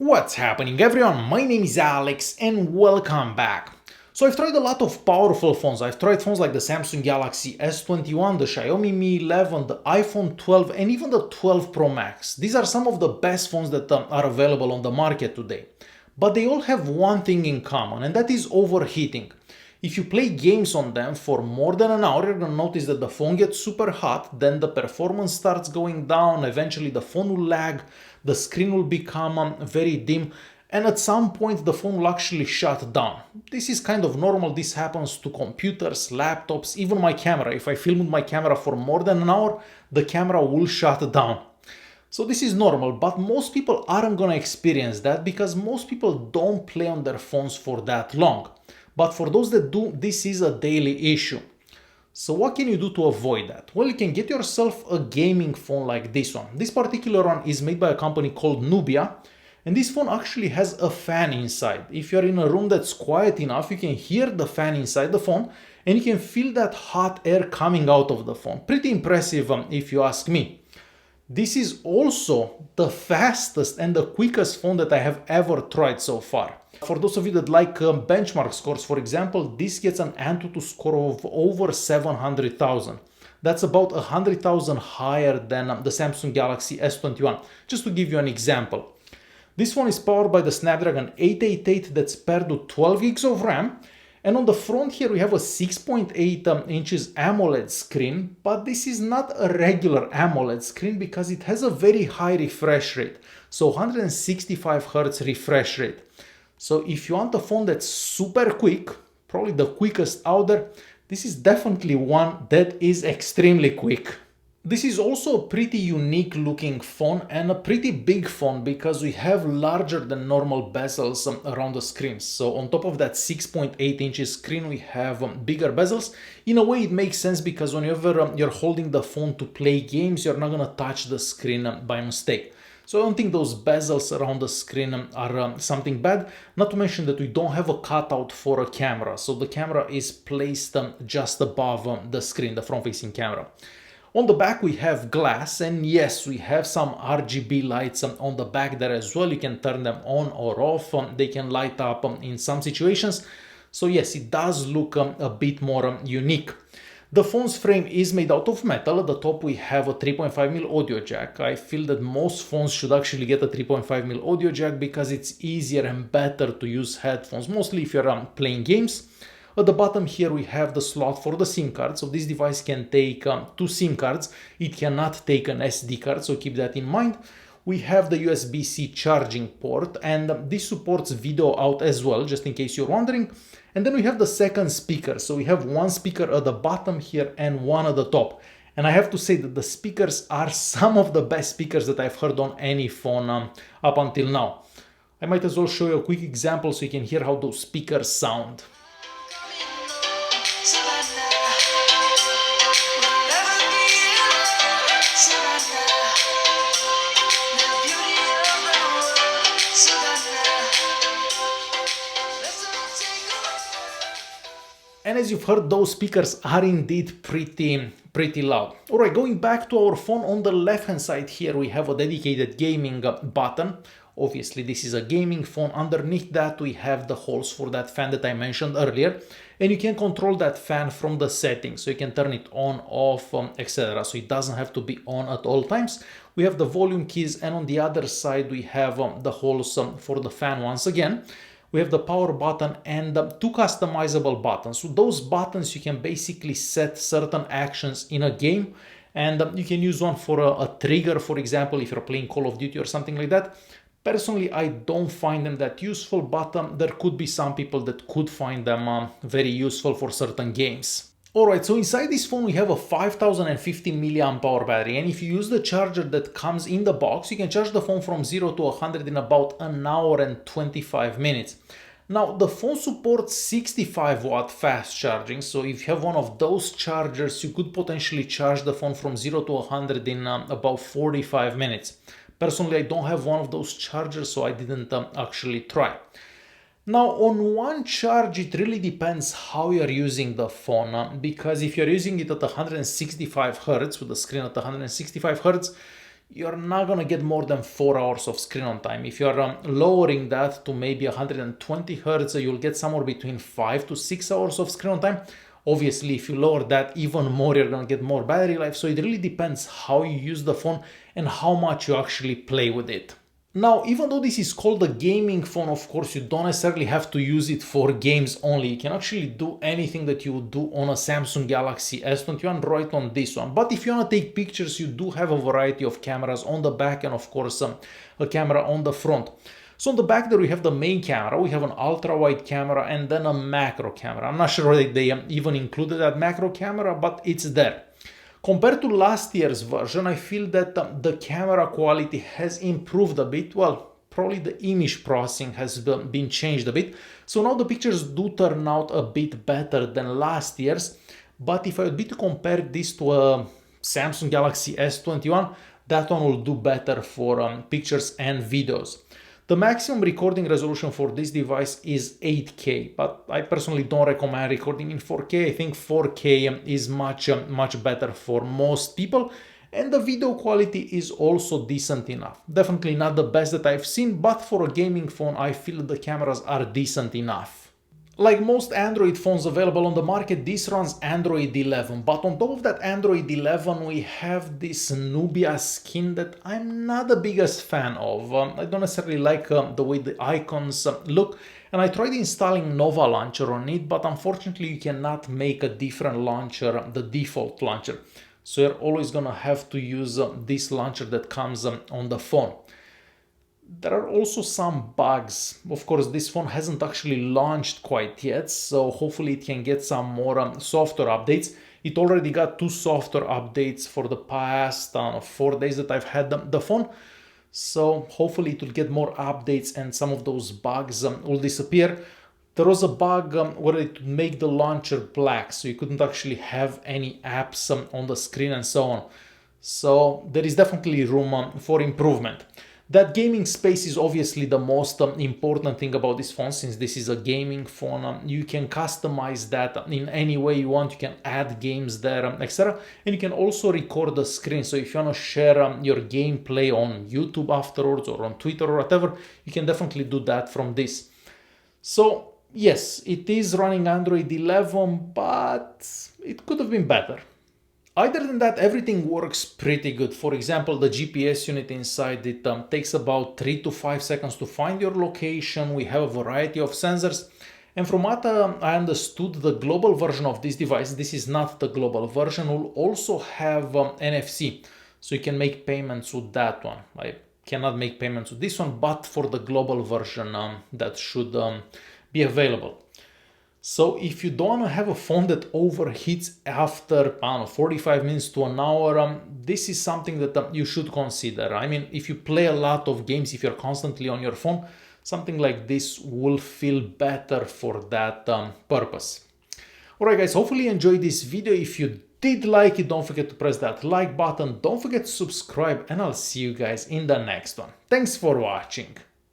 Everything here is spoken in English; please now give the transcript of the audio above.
What's happening everyone, my name is Alex and welcome back. So I've tried a lot of powerful phones. I've tried phones like the Samsung Galaxy S21, the Xiaomi Mi 11, the iPhone 12 and even the 12 Pro Max. These are some of the best phones that are available on the market today. But they all have one thing in common, and that is overheating. If you play games on them for more than an hour, you're gonna notice that the phone gets super hot, then the performance starts going down, eventually the phone will lag, the screen will become very dim, and at some point the phone will actually shut down. This is kind of normal, this happens to computers, laptops, even my camera. If I film with my camera for more than an hour, the camera will shut down. So this is normal, but most people aren't gonna experience that because most people don't play on their phones for that long. But for those that do, this is a daily issue. So what can you do to avoid that? Well, you can get yourself a gaming phone like this one. This particular one is made by a company called Nubia, and this phone actually has a fan inside. If you're in a room that's quiet enough, you can hear the fan inside the phone and you can feel that hot air coming out of the phone. Pretty impressive if you ask me. This is also the fastest and the quickest phone that I have ever tried so far. For those of you that like benchmark scores, for example, this gets an Antutu score of over 700,000. That's about 100,000 higher than the Samsung Galaxy S21, just to give you an example. This phone is powered by the Snapdragon 888 that's paired with 12 gigs of RAM. And on the front here we have a 6.8 inches AMOLED screen, but this is not a regular AMOLED screen because it has a very high refresh rate, so 165 Hz refresh rate. So if you want a phone that's super quick, probably the quickest out there, this is definitely one that is extremely quick. This is also a pretty unique looking phone and a pretty big phone because we have larger than normal bezels around the screen. So on top of that 6.8 inches screen, we have bigger bezels. In a way, it makes sense because whenever you're holding the phone to play games, you're not gonna touch the screen by mistake. So I don't think those bezels around the screen are something bad, not to mention that we don't have a cutout for a camera. So the camera is placed just above the screen, the front-facing camera. On the back we have glass, and yes, we have some RGB lights on the back there as well. You can turn them on or off. They can light up in some situations. So yes, it does look a bit more unique. The phone's frame is made out of metal. At the top we have a 3.5mm audio jack. I feel that most phones should actually get a 3.5mm audio jack because it's easier and better to use headphones, mostly if you're playing games. At the bottom here we have the slot for the SIM card, so this device can take 2 SIM cards. It cannot take an SD card, so keep that in mind. We have the USB-C charging port, and this supports video out as well, just in case you're wondering. And then we have the second speaker, so we have one speaker at the bottom here and one at the top. And I have to say that the speakers are some of the best speakers that I've heard on any phone up until now. I might as well show you a quick example so you can hear how those speakers sound. And as you've heard, those speakers are indeed pretty loud. Alright, going back to our phone, on the left hand side here we have a dedicated gaming button. Obviously this is a gaming phone. Underneath that we have the holes for that fan that I mentioned earlier, and you can control that fan from the settings, so you can turn it on, off, etc. So it doesn't have to be on at all times. We have the volume keys, and on the other side we have the holes for the fan once again. We have the power button and 2 customizable buttons. With those buttons you can basically set certain actions in a game, and you can use one for a trigger, for example, if you're playing Call of Duty or something like that. Personally, I don't find them that useful, but there could be some people that could find them very useful for certain games. Alright, so inside this phone we have a 5050 mAh battery, and if you use the charger that comes in the box, you can charge the phone from 0 to 100 in about an hour and 25 minutes. Now, the phone supports 65 watt fast charging, so if you have one of those chargers, you could potentially charge the phone from 0 to 100 in about 45 minutes. Personally, I don't have one of those chargers, so I didn't actually try. Now, on one charge, it really depends how you're using the phone, because if you're using it at 165 Hz, with the screen at 165 Hz, you're not gonna get more than 4 hours of screen on time. If you're lowering that to maybe 120 Hz, you'll get somewhere between 5 to 6 hours of screen on time. Obviously, if you lower that even more, you're gonna get more battery life. So it really depends how you use the phone and how much you actually play with it. Now, even though this is called a gaming phone, of course, you don't necessarily have to use it for games only. You can actually do anything that you would do on a Samsung Galaxy S21 right on this one. But if you want to take pictures, you do have a variety of cameras on the back and of course a camera on the front. So on the back there we have the main camera, we have an ultra-wide camera and then a macro camera. I'm not sure that they even included that macro camera, but it's there. Compared to last year's version, I feel that the camera quality has improved a bit. Well, probably the image processing has been changed a bit. So now the pictures do turn out a bit better than last year's. But if I would be to compare this to a Samsung Galaxy S21, that one will do better for pictures and videos. The maximum recording resolution for this device is 8K, but I personally don't recommend recording in 4K. I think 4K is much better for most people, and the video quality is also decent enough. Definitely not the best that I've seen, but for a gaming phone, I feel the cameras are decent enough. Like most Android phones available on the market, this runs Android 11, but on top of that Android 11 we have this Nubia skin that I'm not the biggest fan of. I don't necessarily like the way the icons look, and I tried installing Nova Launcher on it, but unfortunately you cannot make a different launcher, the default launcher. So you're always gonna have to use this launcher that comes on the phone. There are also some bugs. Of course, this phone hasn't actually launched quite yet, so hopefully it can get some more software updates. It already got 2 software updates for the past 4 days that I've had the phone, so hopefully it will get more updates and some of those bugs will disappear. There was a bug where it would make the launcher black, so you couldn't actually have any apps on the screen and so on. So there is definitely room for improvement. That gaming space is obviously the most important thing about this phone, since this is a gaming phone. You can customize that in any way you want. You can add games there, etc. And you can also record the screen. So if you want to share your gameplay on YouTube afterwards or on Twitter or whatever, you can definitely do that from this. So yes, it is running Android 11, but it could have been better. Other than that, everything works pretty good. For example, the GPS unit inside it takes about 3 to 5 seconds to find your location. We have a variety of sensors. And from what I understood, the global version of this device, this is not the global version, will also have NFC. So you can make payments with that one. I cannot make payments with this one, but for the global version, that should be available. So if you don't want to have a phone that overheats after, I don't know, 45 minutes to an hour, this is something that you should consider. I mean, if you play a lot of games, if you're constantly on your phone, something like this will feel better for that purpose. Alright guys, hopefully you enjoyed this video. If you did like it, don't forget to press that like button. Don't forget to subscribe, and I'll see you guys in the next one. Thanks for watching.